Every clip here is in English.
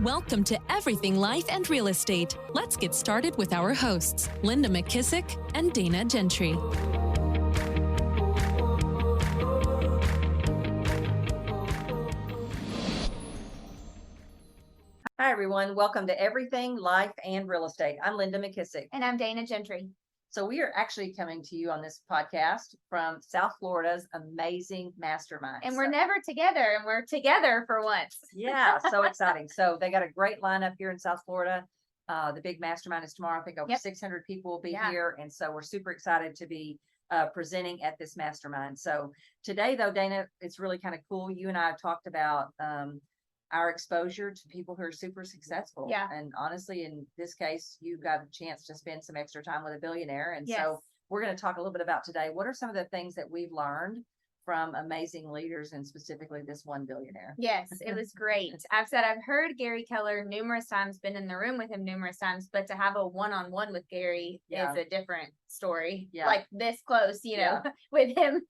Welcome to Everything Life and Real Estate. Let's get started with our hosts, Linda McKissick and Dana Gentry. Hi, everyone. Welcome to Everything Life and Real Estate. I'm Linda McKissick. And I'm Dana Gentry. So we are actually coming to you on this podcast from South Florida's amazing mastermind. And we're never together, and we're together for once. Yeah, so exciting. So they got a great lineup here in South Florida. The big mastermind is tomorrow. I think over 600 people will be here. And so we're super excited to be presenting at this mastermind. So today, though, Dana, it's really kind of cool. You and I have talked about our exposure to people who are super successful. Yeah. And honestly, in this case, you got a chance to spend some extra time with a billionaire. And so we're going to talk a little bit about today. What are some of the things that we've learned from amazing leaders, and specifically this one billionaire? Yes, it was great. I've heard Gary Keller numerous times, been in the room with him numerous times, but to have a one-on-one with Gary is a different story. Yeah. Like this close, with him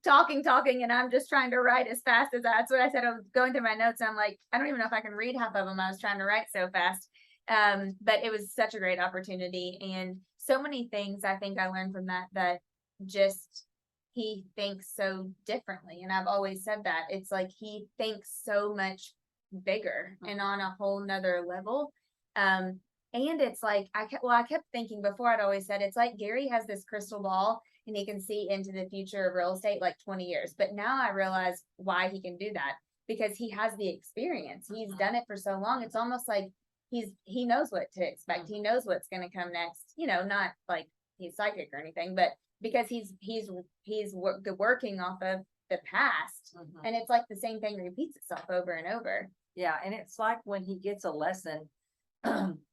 talking, and I'm just trying to write as fast as that's what I said. I was going through my notes, and I'm like, I don't even know if I can read half of them. I was trying to write so fast. But it was such a great opportunity, and so many things I think I learned from that just he thinks so differently. And I've always said that it's like he thinks so much bigger and on a whole nother level. And it's like I kept thinking before, I'd always said it's like Gary has this crystal ball and he can see into the future of real estate like 20 years. But now I realize why he can do that, because he has the experience. He's done it for so long. It's almost like he knows what to expect. He knows what's going to come next. Not like he's psychic or anything, but because he's working off of the past, and it's like the same thing repeats itself over and over. Yeah, and it's like when he gets a lesson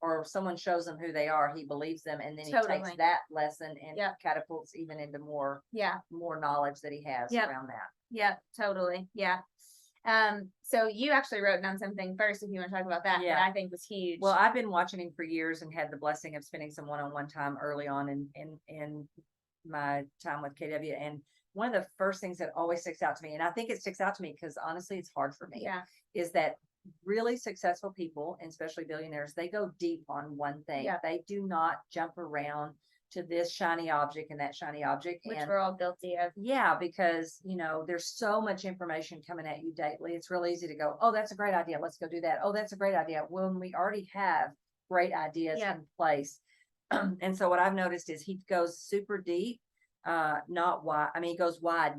or someone shows him who they are, he believes them, and then he takes that lesson and catapults even into more knowledge that he has around that. Yeah, totally. Yeah. So you actually wrote down something first, if you want to talk about that I think was huge. Well, I've been watching him for years and had the blessing of spending some one-on-one time early on in my time with KW. And one of the first things that always sticks out to me, and I think it sticks out to me because honestly, it's hard for me, is that really successful people, and especially billionaires, they go deep on one thing. Yeah. They do not jump around to this shiny object and that shiny object. Which we're all guilty of. Yeah, because, there's so much information coming at you daily. It's real easy to go, oh, that's a great idea. Let's go do that. Oh, that's a great idea. When we already have great ideas in place. And so what I've noticed is he goes super deep, not wide. I mean, he goes wide,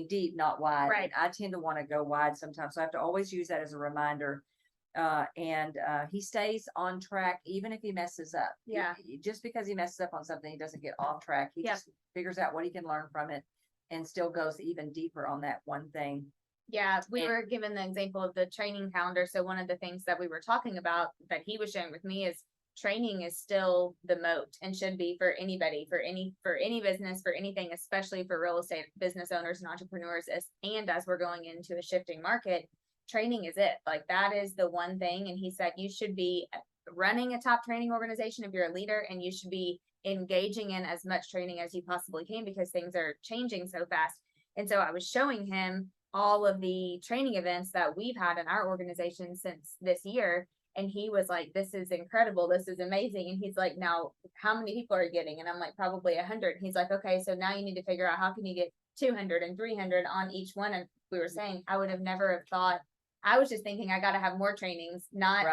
deep, not wide. Right. And I tend to want to go wide sometimes. So I have to always use that as a reminder. And he stays on track, even if he messes up. Yeah. Just because he messes up on something, he doesn't get off track. He just figures out what he can learn from it and still goes even deeper on that one thing. Yeah, we were given the example of the training calendar. So one of the things that we were talking about that he was sharing with me is training is still the moat and should be for anybody, for any business, for anything, especially for real estate business owners and entrepreneurs. As we're going into a shifting market, training is it. Like that is the one thing. And he said, you should be running a top training organization if you're a leader, and you should be engaging in as much training as you possibly can, because things are changing so fast. And so I was showing him all of the training events that we've had in our organization since this year. And he was like, this is incredible. This is amazing. And he's like, now, how many people are you getting? And I'm like, probably 100. He's like, okay, so now you need to figure out how can you get 200 and 300 on each one. And we were saying, I would have never have thought, I was just thinking I got to have more trainings, not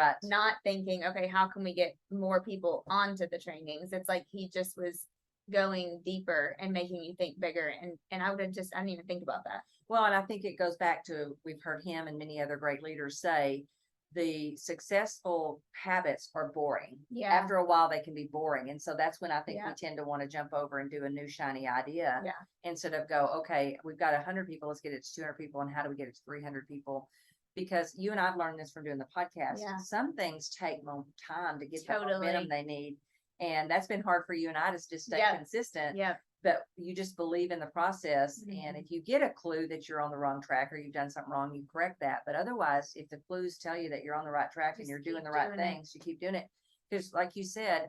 thinking, okay, how can we get more people onto the trainings? It's like he just was going deeper and making you think bigger. And I didn't even think about that. Well, and I think it goes back to, we've heard him and many other great leaders say, the successful habits are boring. Yeah. After a while, they can be boring. And so that's when I think we tend to want to jump over and do a new shiny idea instead of go, okay, we've got 100 people. Let's get it to 200 people. And how do we get it to 300 people? Because you and I've learned this from doing the podcast. Yeah. Some things take more time to get the momentum they need. And that's been hard for you and I to just stay consistent. Yeah. But you just believe in the process. Mm-hmm. And if you get a clue that you're on the wrong track or you've done something wrong, you correct that. But otherwise, if the clues tell you that you're on the right track and you're doing the right things, you keep doing it. Because like you said,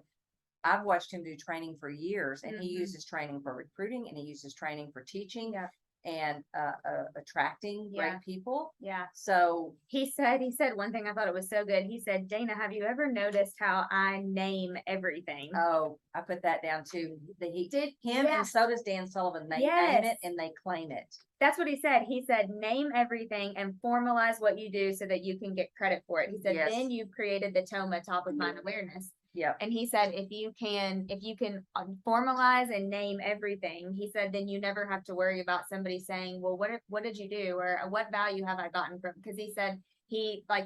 I've watched him do training for years, and he uses training for recruiting, and he uses training for teaching. Yeah. and attracting Yeah. great people. Yeah. So He said one thing, I thought it was so good. He said, Dana, have you ever noticed how I name everything? oh, I put that down too. He Did him yeah. and so does Dan Sullivan. They name Yes. it and they claim it. That's what he said. He said, name everything and formalize what you do so that you can get credit for it. He said, Yes. then you've created the TOMA, top of mind awareness. Yep. And he said, if you can formalize and name everything, he said, then you never have to worry about somebody saying, well, what did you do? Or what value have I gotten from, because he said,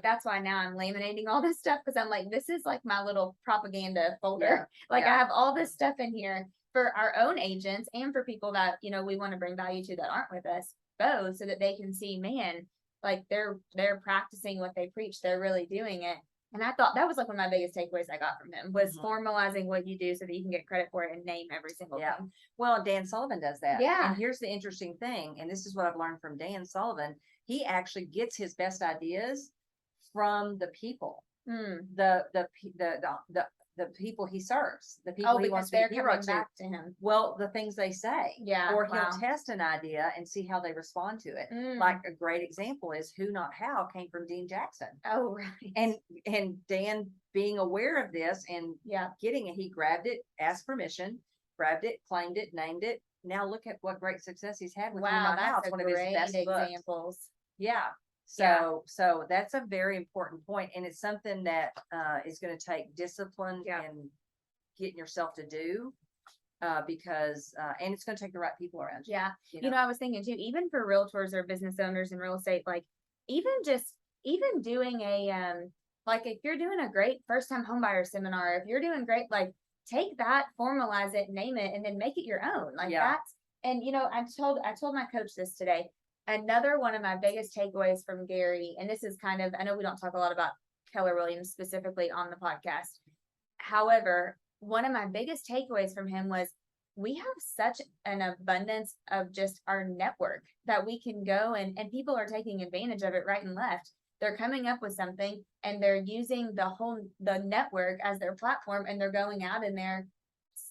that's why now I'm laminating all this stuff. Cause I'm like, this is like my little propaganda folder. Yeah. I have all this stuff in here for our own agents and for people that, we want to bring value to that aren't with us both, so that they can see, man, like they're practicing what they preach. They're really doing it. And I thought that was like one of my biggest takeaways I got from him was formalizing what you do so that you can get credit for it and name every single thing. Well, Dan Sullivan does that. Yeah. And here's the interesting thing, and this is what I've learned from Dan Sullivan. He actually gets his best ideas from the people, the people he serves, the people he wants to be a hero to. Back to him. Well, the things they say. Yeah. Or he'll test an idea and see how they respond to it. Like a great example is Who Not How came from Dean Jackson. Oh, right. And Dan being aware of this and getting it, he grabbed it, asked permission, grabbed it, claimed it, named it. Now look at what great success he's had with Who Not How. It's one of his best examples. Books. Yeah. So that's a very important point, and it's something that is going to take discipline and getting yourself to do, because and it's going to take the right people around you. Yeah, I was thinking too, even for realtors or business owners in real estate, like even doing a like if you're doing a great first time homebuyer seminar, if you're doing great, like take that, formalize it, name it, and then make it your own. Like that's, and I told my coach this today. Another one of my biggest takeaways from Gary, and this is kind of, I know we don't talk a lot about Keller Williams specifically on the podcast. However, one of my biggest takeaways from him was we have such an abundance of just our network that we can go and people are taking advantage of it right and left. They're coming up with something and they're using the network as their platform, and they're going out and they're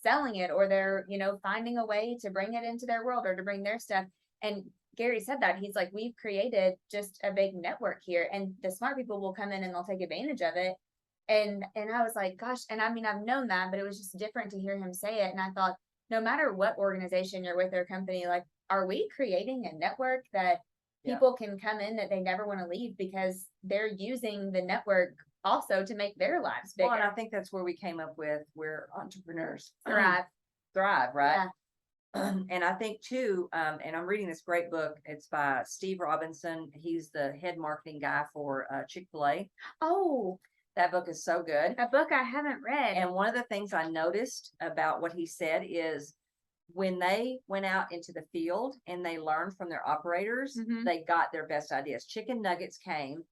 selling it, or they're, finding a way to bring it into their world or to bring their stuff. And Gary said that he's like, we've created just a big network here, and the smart people will come in and they'll take advantage of it. And I was like, gosh, and I mean, I've known that, but it was just different to hear him say it. And I thought, no matter what organization you're with or company, like, are we creating a network that people can come in that they never want to leave because they're using the network also to make their lives bigger? Well, and I think that's where we came up with where entrepreneurs thrive, right? Yeah. And I think too, and I'm reading this great book. It's by Steve Robinson. He's the head marketing guy for Chick-fil-A. Oh, that book is so good. A book I haven't read. And one of the things I noticed about what he said is when they went out into the field and they learned from their operators, they got their best ideas. Chicken nuggets came.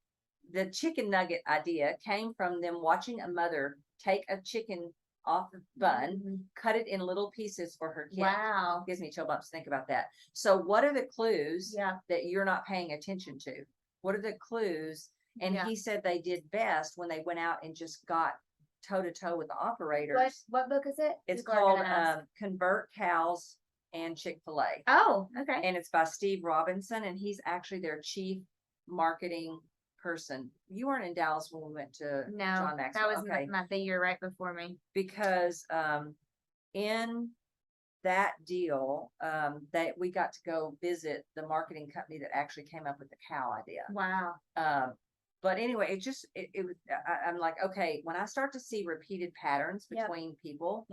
The chicken nugget idea came from them watching a mother take a chicken off the bun, cut it in little pieces for her kid. Wow. Gives me chill bumps to think about that. So what are the clues that you're not paying attention to? What are the clues? And he said they did best when they went out and just got toe to toe with the operators. What book is it? It's called Convert Cows and Chick-fil-A. Oh, okay. And it's by Steve Robinson, and he's actually their chief marketing person. You weren't in Dallas when we went to John Maxwell. That was the year right before me. Because in that deal, that we got to go visit the marketing company that actually came up with the cow idea. Wow. But anyway, it was, I'm like, okay, when I start to see repeated patterns between people,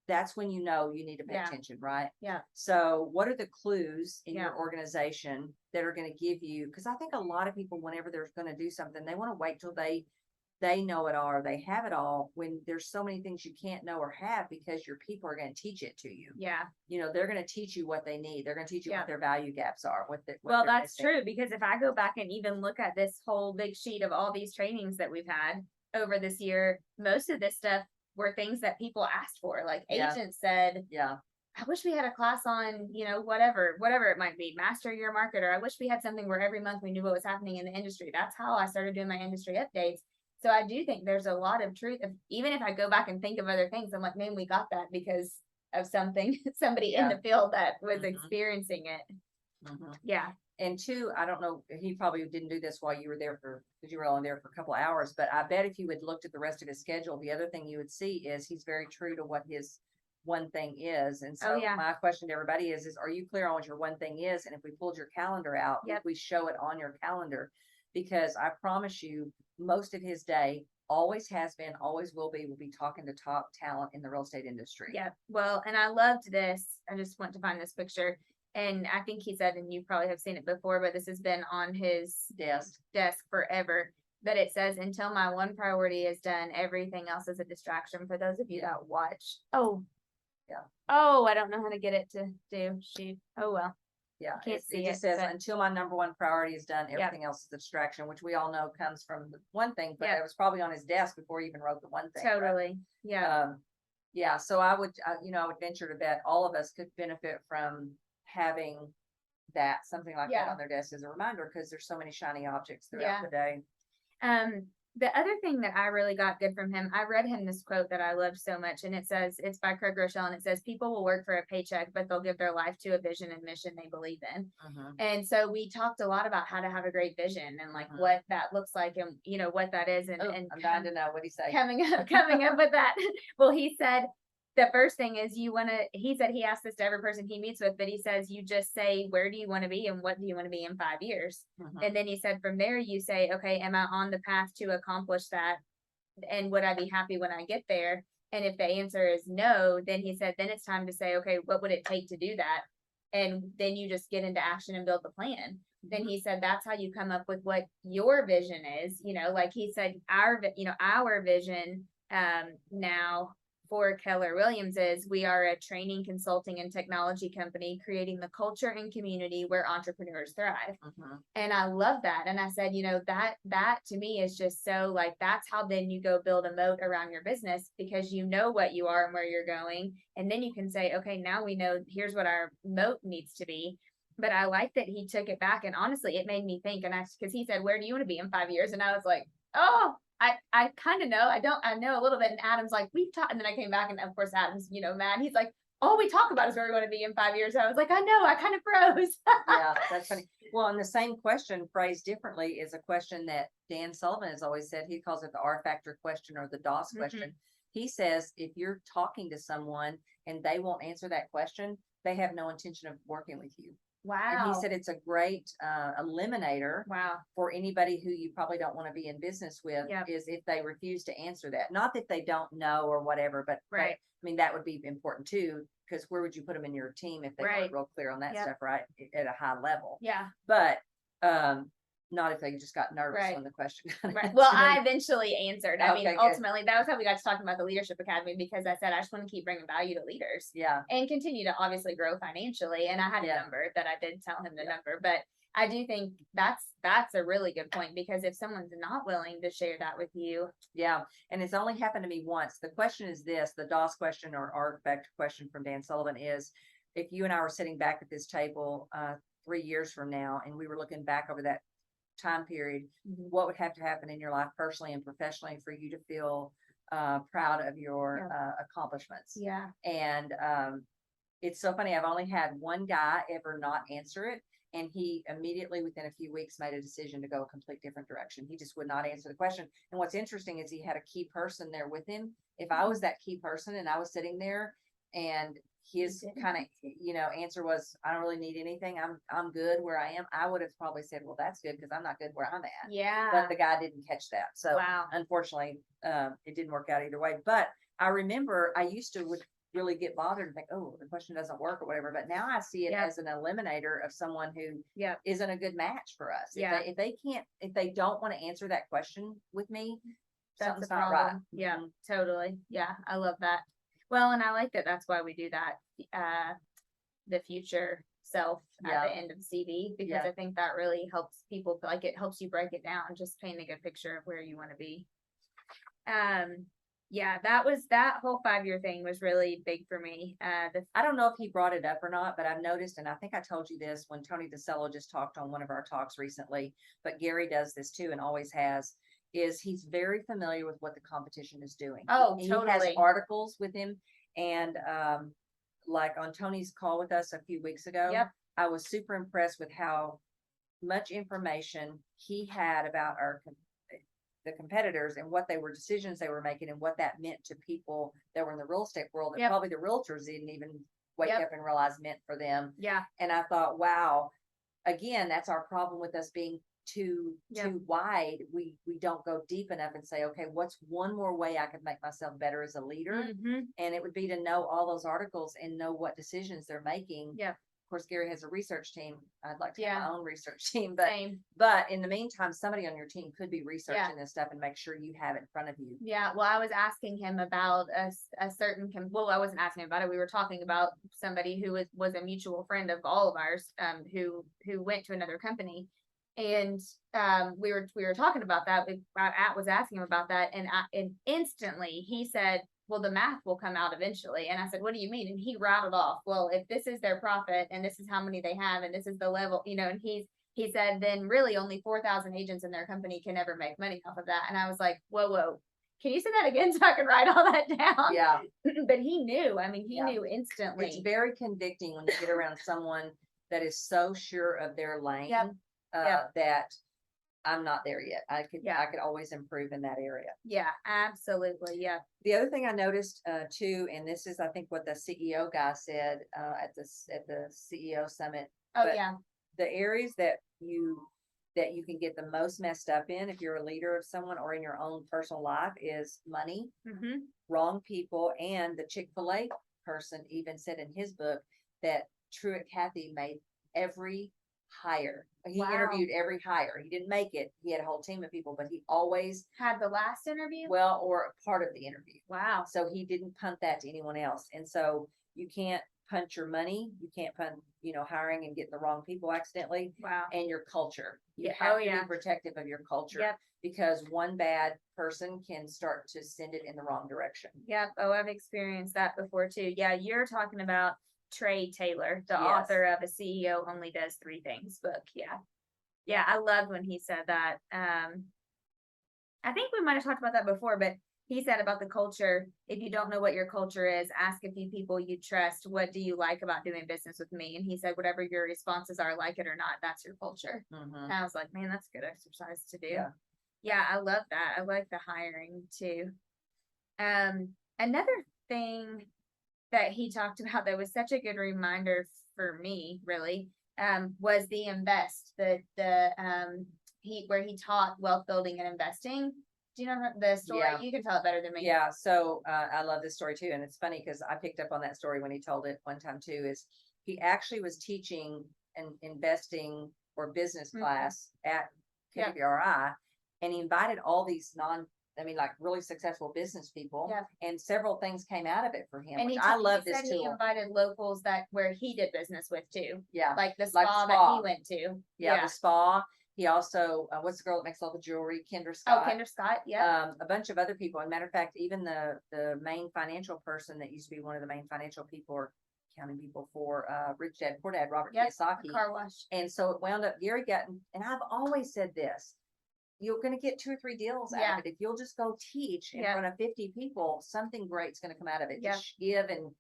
that's when you know you need to pay attention, right? Yeah. So what are the clues in your organization that are going to give you, because I think a lot of people, whenever they're going to do something, they want to wait till they know it all or they have it all, when there's so many things you can't know or have because your people are going to teach it to you. Yeah. They're going to teach you what they need. They're going to teach you what their value gaps are. Well, that's true, because if I go back and even look at this whole big sheet of all these trainings that we've had over this year, most of this stuff were things that people asked for. Like agents said, I wish we had a class on, whatever it might be, master your market, or I wish we had something where every month we knew what was happening in the industry. That's how I started doing my industry updates. So I do think there's a lot of truth. Even if I go back and think of other things, I'm like, man, we got that because of somebody in the field that was experiencing it. Yeah. And two, I don't know, he probably didn't do this while you were there because you were only there for a couple of hours, but I bet if you had looked at the rest of his schedule, the other thing you would see is he's very true to what his one thing is. And so my question to everybody is, are you clear on what your one thing is? And if we pulled your calendar out, if we show it on your calendar, because I promise you, most of his day always has been, always will be talking to top talent in the real estate industry. Yeah. Well, and I loved this. I just went to find this picture. And I think he said, and you probably have seen it before, but this has been on his desk forever. But it says, until my one priority is done, everything else is a distraction. For those of you that watch. Oh, yeah. Oh, I don't know how to get it to do. Shoot. Oh, well. Yeah. It just says, until my number one priority is done, everything else is a distraction, which we all know comes from the one thing, but it was probably on his desk before he even wrote the one thing. Totally. Right? Yeah. Yeah. So I would venture to bet all of us could benefit from having something like that on their desk as a reminder, because there's so many shiny objects throughout the day. The other thing that I really got good from him, I read him this quote that I loved so much, and it says, it's by Craig Rochelle, and it says, people will work for a paycheck, but they'll give their life to a vision and mission they believe in. And so we talked a lot about how to have a great vision and like what that looks like and what that is. And I'm dying to know what he said. Coming up with that. Well, he said, the first thing is he said he asks this to every person he meets with, but he says, you just say, where do you want to be and what do you want to be in 5 years? And then he said, from there, you say, okay, am I on the path to accomplish that? And would I be happy when I get there? And if the answer is no, then he said, then it's time to say, okay, what would it take to do that? And then you just get into action and build the plan. Then he said, that's how you come up with what your vision is. Like he said, our vision now for Keller Williams is, we are a training, consulting, and technology company creating the culture and community where entrepreneurs thrive. And I love that. And I said, that to me is just so like, that's how then you go build a moat around your business, because you know what you are and where you're going. And then you can say, okay, now we know here's what our moat needs to be. But I like that he took it back. And honestly, it made me think, and because he said, where do you want to be in 5 years? And I was like, oh, I kind of know. I know a little bit. And Adam's like, we've talked. And then I came back, and of course, Adam's, mad. He's like, all we talk about is where we want to be in 5 years. I was like, I know, I kind of froze. Yeah, that's funny. Well, and the same question phrased differently is a question that Dan Sullivan has always said. He calls it the R factor question, or the DOS question. He says, if you're talking to someone and they won't answer that question, they have no intention of working with you. Wow. And he said it's a great eliminator for anybody who you probably don't want to be in business with, is if they refuse to answer that. Not that they don't know or whatever, but I mean, that would be important too, because where would you put them in your team if they weren't real clear on that stuff, right? At a high level. Yeah. But not if they just got nervous when the question got answered. Well, I eventually answered. I mean, good. ultimately, that was how we got to talking about the Leadership Academy, because I said, I just want to keep bringing value to leaders. Yeah. And continue to obviously grow financially. And I had a number that I did tell him the number, but I do think that's a really good point, because if someone's not willing to share that with you. Yeah. And it's only happened to me once. The question is this, the DOS question, or artifact question from Dan Sullivan, is, if you and I were sitting back at this table 3 years from now, and we were looking back over that time period, what would have to happen in your life personally and professionally for you to feel proud of your accomplishments? Yeah. And it's so funny. I've only had one guy ever not answer it. And he immediately, within a few weeks, made a decision to go a complete different direction. He just would not answer the question. And what's interesting is he had a key person there with him. If I was that key person and I was sitting there, and his kind of, answer was, I don't really need anything. I'm good where I am. I would have probably said, well, that's good, because I'm not good where I'm at. Yeah. But the guy didn't catch that. So unfortunately, it didn't work out either way. But I remember I used to really get bothered and think, oh, the question doesn't work or whatever. But now I see it as an eliminator of someone who isn't a good match for us. If they don't want to answer that question with me, something's not right. Yeah, totally. Yeah, I love that. Well, and I like that. That's why we do that. The future self at the end of the CV, because I think that really helps people. Like, it helps you break it down, just paint a good picture of where you want to be. That whole 5 year thing was really big for me. I don't know if he brought it up or not, but I've noticed, and I think I told you this when Tony DeCello just talked on one of our talks recently, but Gary does this too and always has, is he's very familiar with what the competition is doing. Oh, and totally. He has articles with him, and like on Tony's call with us a few weeks ago, I was super impressed with how much information he had about the competitors and what they were decisions they were making and what that meant to people that were in the real estate world that Yep. probably the realtors didn't even wake Yep. up and realize meant for them. Yeah. And I thought, wow, again, that's our problem with us being Yep. too wide. We don't go deep enough and say, okay, what's one more way I could make myself better as a leader? Mhm. And it would be to know all those articles and know what decisions they're making. Yeah. Of course, Gary has a research team. I'd like to Yeah. have my own research team, but Same. but in the meantime, somebody on your team could be Yeah. researching this stuff and make sure you have it in front of you. Yeah, well, I was asking him about a certain, well, I wasn't asking him about it. We were talking about somebody who was a mutual friend of all of ours, who went to another company. And we were talking about that. I was asking him about that, and instantly he said, well, the math will come out eventually. And I said, what do you mean? And he rattled off, well, if this is their profit and this is how many they have and this is the level, and he said, then really only 4,000 agents in their company can ever make money off of that. And I was like, whoa, can you say that again so I can write all that down? Yeah. But he knew, he Yeah. knew instantly. It's very convicting when you get around someone that is so sure of their lane. Yep. That I'm not there yet. I could Yeah. always improve in that area. Yeah, absolutely. Yeah. The other thing I noticed too, and this is I think what the CEO guy said at the CEO summit. Oh, But yeah. the areas that you can get the most messed up in if you're a leader of someone or in your own personal life is money, Mm-hmm. wrong people, and the Chick-fil-A person even said in his book that Truett Cathy made every hire. He Wow. interviewed every hire. He didn't make it. He had a whole team of people, but he always Had the last interview? or part of the interview. Wow. So he didn't punt that to anyone else. And so you can't punt your money. You can't punt, hiring and getting the wrong people accidentally, Wow. and your culture. You Yeah. have Oh, to yeah. be protective of your culture Yep. because one bad person can start to send it in the wrong direction. Yep. Oh, I've experienced that before too. Yeah, you're talking about Trey Taylor, the Yes. author of A CEO Only Does Three Things book. Yeah. Yeah, I loved when he said that. I think we might have talked about that before, but he said about the culture, if you don't know what your culture is, ask a few people you trust, what do you like about doing business with me? And he said, whatever your responses are, like it or not, that's your culture. Mhm. And I was like, man, that's a good exercise to do. Yeah. Yeah, I love that. I like the hiring too. Another thing that he talked about that was such a good reminder for me, really, was the invest, where he taught wealth building and investing. Do you know the story? Yeah. You can tell it better than me. Yeah. So I love this story too. And it's funny because I picked up on that story when he told it one time too, is he actually was teaching an investing or business Mhm. class at Yep. KWRI, and he invited all these like really successful business people, Yep. and several things came out of it for him, And which he I told- love he this said he tool. invited locals where he did business with too, Yeah. like the Like spa the that spa. he went to. Yeah. The spa. He also, what's the girl that makes all the jewelry? Kendra Oh, Scott. Kendra Scott. Yeah. A bunch of other people. As a matter of fact, even the main financial person that used to be one of the main financial people or accounting people for Rich Dad Poor Dad, Robert Yep. Kiyosaki. Car wash. And so it wound up Gary Gutton, and I've always said this: you're going to get 2 or 3 deals out Yeah. of it if you'll just go teach in Yeah. front of 50 people. Something great's going to come out of it. Yeah. Just give and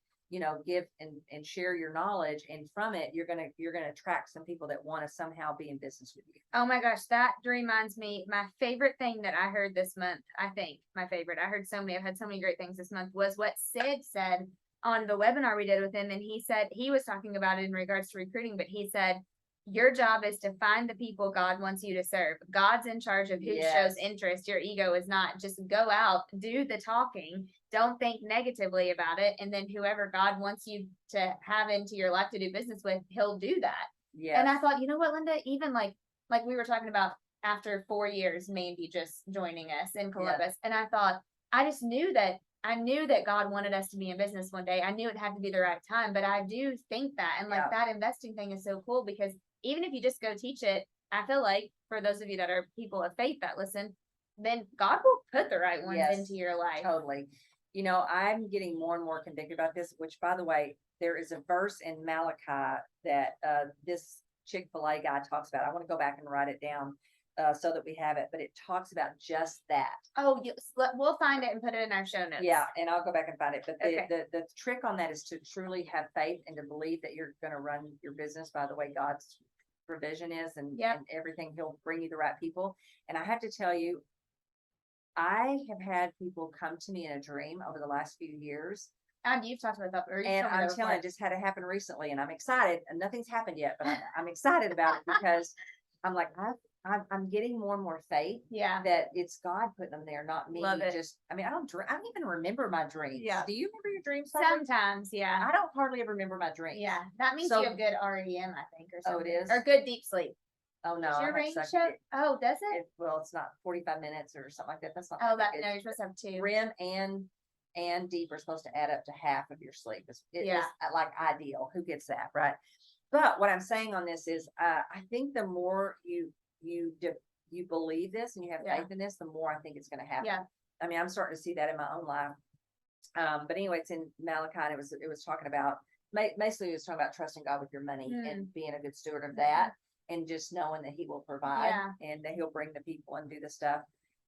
share your knowledge, and from it you're gonna attract some people that want to somehow be in business with you. Oh my gosh, that reminds me, my favorite thing that I heard this month, I think my favorite, I've had so many great things this month, was what Sid said on the webinar we did with him. And he said, he was talking about it in regards to recruiting, but he said, your job is to find the people God wants you to serve. God's in charge of who Yes. shows interest. Your ego is not. Just go out, do the talking. Don't think negatively about it. And then whoever God wants you to have into your life to do business with, he'll do that. Yeah. And I thought, you know what, Linda, even like we were talking about after 4 years, maybe just joining us in Columbus. And I thought, I knew that God wanted us to be in business one day. I knew it had to be the right time, but I do think that. And like that investing thing is so cool because even if you just go teach it, I feel like for those of you that are people of faith that listen, then God will put the right ones into your life. Totally. I'm getting more and more convicted about this, which by the way, there is a verse in Malachi that this Chick-fil-A guy talks about. I want to go back and write it down. so that we have it, but it talks about just that. Oh, we'll find it and put it in our show notes. Yeah, and I'll go back and find it. But Okay. the trick on that is to truly have faith and to believe that you're going to run your business by the way God's provision is, and everything. He'll bring you the right people. And I have to tell you, I have had people come to me in a dream over the last few years. And you've talked about that. And I'm telling you, it just had it happen recently, and I'm excited. And nothing's happened yet, but I'm excited about it because I'm like, I'm getting more and more faith. Yeah. That it's God putting them there, not me. Love it. I mean, I don't even remember my dreams. Yeah. Do you remember your dreams? Sometimes, yeah. I don't hardly ever remember my dreams. Yeah. That means you have good REM, I think, or something. Oh, it is? Or good deep sleep. Oh, no. Does your I have range such show? good- Oh, does it? Well, it's not 45 minutes or something like that. That's not. Oh, that no, good. you're supposed to have two. REM and deep are supposed to add up to half of your sleep. It Yeah. is like ideal. Who gets that, right? But what I'm saying on this is, I think the more you believe this and you have faith in this, the more I think it's going to happen. Yeah. I mean, I'm starting to see that in my own life. But anyway, it's in Malachi. And it was talking about basically it was talking about trusting God with your money and being a good steward of that, and just knowing that He will provide and that He'll bring the people and do the stuff.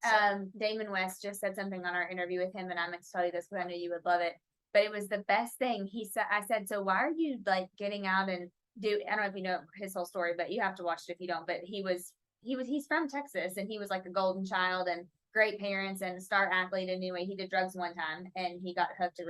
So, Damon West just said something on our interview with him, and I'm excited to tell you this because I knew you would love it. But it was the best thing. I said, so why are you like getting out and I don't know if you know his whole story, but you have to watch it if you don't. But he's from Texas, and he was like a golden child and great parents and star athlete. And anyway, he did drugs one time and he got hooked and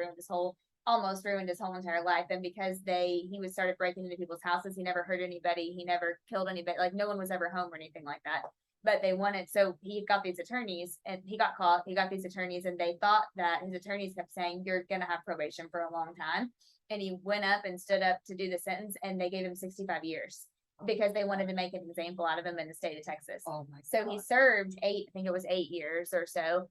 almost ruined his whole entire life. And because he started breaking into people's houses, he never hurt anybody. He never killed anybody. Like no one was ever home or anything like that. But so he got these attorneys and he got caught. He got these attorneys and they thought that his attorneys kept saying, you're going to have probation for a long time. And he went up and stood up to do the sentence and they gave him 65 years because they wanted to make an example out of him in the state of Texas. Oh my So God. he served I think it was 8 years or so.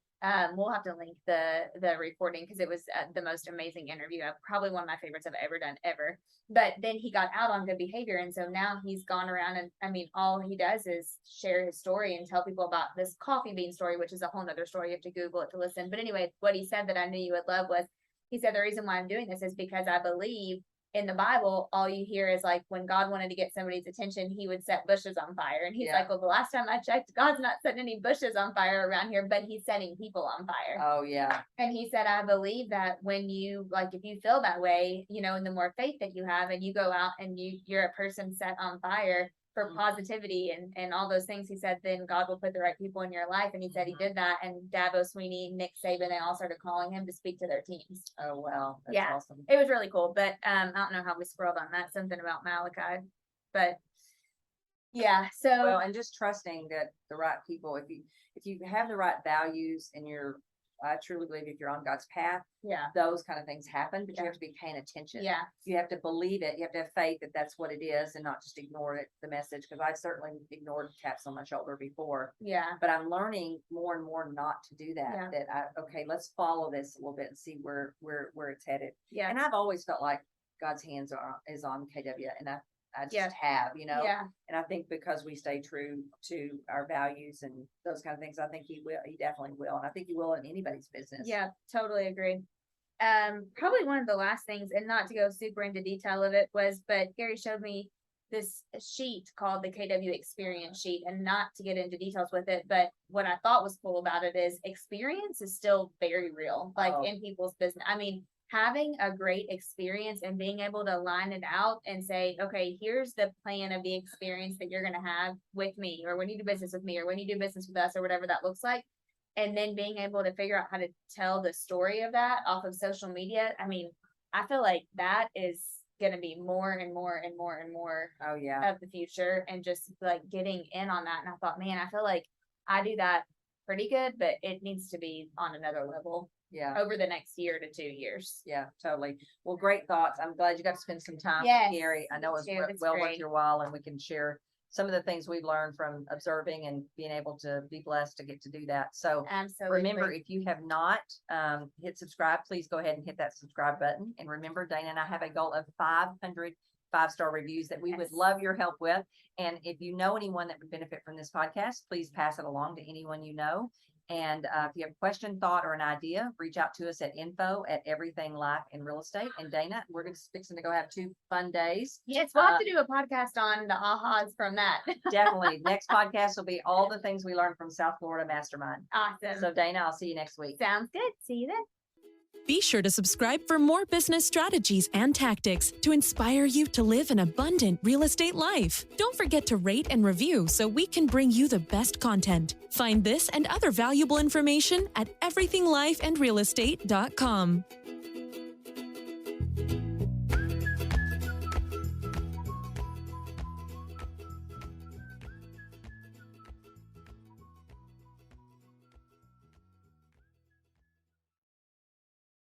We'll have to link the recording because it was the most amazing interview. Probably one of my favorites I've ever done ever. But then he got out on good behavior. And so now he's gone around and I mean, all he does is share his story and tell people about this coffee bean story, which is a whole nother story. You have to Google it to listen. But anyway, what he said that I knew you would love was, he said, the reason why I'm doing this is because I believe in the Bible, all you hear is like when God wanted to get somebody's attention, He would set bushes on fire. And he's like, well, the last time I checked, God's not setting any bushes on fire around here, but He's setting people on fire. Oh, yeah. And he said, I believe that when you, like, if you feel that way, and the more faith that you have and you go out and you're a person set on fire for positivity and all those things, he said, then God will put the right people in your life. And he said he did that. And Dabo Sweeney, Nick Saban, they all started calling him to speak to their teams. Oh, wow. That's awesome. It was really cool. But I don't know how we scrolled on that. Something about Malachi. But yeah, so. Well, and just trusting that the right people, if you have the right values and I truly believe if you're on God's path, those kind of things happen, but you have to be paying attention. Yeah. You have to believe it. You have to have faith that that's what it is and not just ignore the message. Because I certainly ignored taps on my shoulder before. Yeah. But I'm learning more and more not to do that. Yeah. Okay, let's follow this a little bit and see where it's headed. Yeah. And I've always felt like God's hands is on KW, and I just have, Yeah. and I think because we stay true to our values and those kind of things, I think he definitely will. And I think he will in anybody's business. Yeah, totally agree. Probably one of the last things, and not to go super into detail of it but Gary showed me this sheet called the KW experience sheet, and not to get into details with it, but what I thought was cool about it is experience is still very real, like in people's business. I mean, having a great experience and being able to line it out and say, okay, here's the plan of the experience that you're going to have with me, or when you do business with me, or when you do business with us, or whatever that looks like. And then being able to figure out how to tell the story of that off of social media. I mean, I feel like that is going to be more and more and more and more of the future, and just like getting in on that. And I thought, man, I feel like I do that pretty good, but it needs to be on another level. Yeah. Over the next year to 2 years. Yeah, totally. Well, great thoughts. I'm glad you got to spend some time Yes, with Gary. I know it's well worth your while, and we can share some of the things we've learned from observing and being able to be blessed to get to do that. So absolutely. Remember, if you have not hit subscribe, please go ahead and hit that subscribe button. And remember, Dana and I have a goal of 500 5-star reviews that we would love your help with. And if you know anyone that would benefit from this podcast, please pass it along to anyone you know. And if you have a question, thought, or an idea, reach out to us at info@everything life in real estate. And Dana, we're going to fixing to go have 2 fun days. Yes, we'll have to do a podcast on the ahas from that. Definitely. Next podcast will be all the things we learned from South Florida Mastermind. Awesome. So Dana, I'll see you next week. Sounds good. See you then. Be sure to subscribe for more business strategies and tactics to inspire you to live an abundant real estate life. Don't forget to rate and review so we can bring you the best content. Find this and other valuable information at everythinglifeandrealestate.com.